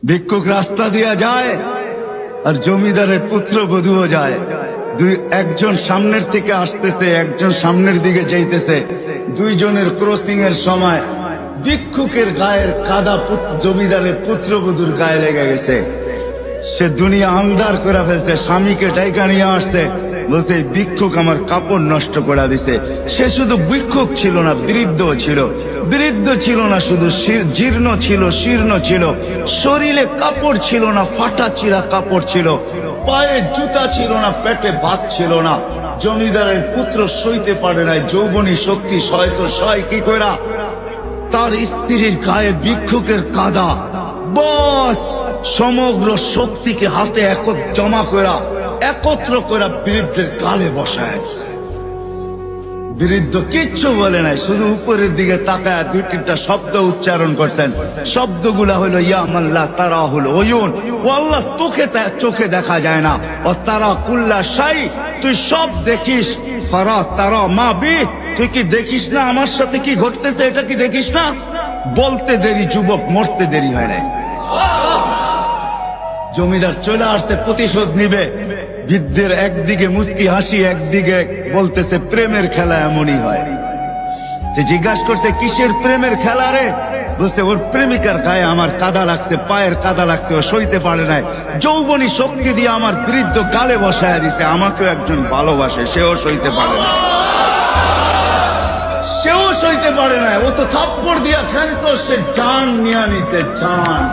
ভিক্ষুক রাস্তা দিয়া যায় আর জমিদারের পুত্রবধূও যায়। একজন সামনের থেকে আসতেছে, একজন সামনের দিকে যাইতেছে। দুইজনের ক্রসিং এর সময় ভিক্ষুকের গায়ের কাদা জমিদারের পুত্রবধূর গায়ে লেগে গেছে। সে দুনিয়া আন্ধার করে ফেলছে, স্বামীকে ডাইকা নিয়ে আসছে, বলছে ভিক্ষুক আমার কাপড় নষ্ট করে দিছে। সে শুধু ভিক্ষুক ছিল না, বৃদ্ধ ছিল। বৃদ্ধ ছিল না শুধু, জীর্ণ ছিল, শীর্ণ ছিল, শরীরে কাপড় ছিল না, ফাটা চিরা কাপড় ছিল, পায়ে জুতা ছিল না, পেটে ভাত ছিল না। জমিদারের পুত্র সইতে পারে নাই, যৌবনী শক্তি সয় তো সয় কি কইরা তার স্ত্রীর গায়ে ভিক্ষুকের কাদা, বস সমগ্র শক্তিকে হাতে জমা করা একত্র করা বৃদ্ধের গালে বসায়। বৃদ্ধ কিচ্ছু বলে নাই, শুধু উপরের দিকে তাকায় দুই তিনটা শব্দ উচ্চারণ করছেন। শব্দগুলা হলো ইয়া মাল্লা তারা হলো ওয়ুন, ও আল্লাহ তোকে চোখে দেখা যায় না, ও তারা কুল্লা শাই তুই সব দেখিস, ফারা তারা মা বি তুই কি দেখিস না আমার সাথে কি ঘটতেছে, এটা কি দেখিস না? বলতে দেরি যুবক, মরতে দেরি হয় নাই। জমিদার চলে আসছে, প্রতিশোধ নিবে। বৃদ্ধের একদিকে মুস্কি হাসি, একদিকে বলতেছে প্রেমের খেলা এমনই হয়। জিজ্ঞাসা করছে কিসের প্রেমের খেলা রে? বলছে ওর প্রেমিকার গায়ে আমার কাদা লাগছে, পায়ের কাদা লাগছে, ও সইতে পারে নাই, যৌবনী শক্তি দিয়ে আমার বৃদ্ধ গালে বসায় দিছে। আমাকেও একজন ভালোবাসে, সেও সইতে পারে না, সেও সইতে পারে না। ও তো থাপ্পড় দিয়া ক্ষান্ত, সে জান নিয়ে নিছে, জান।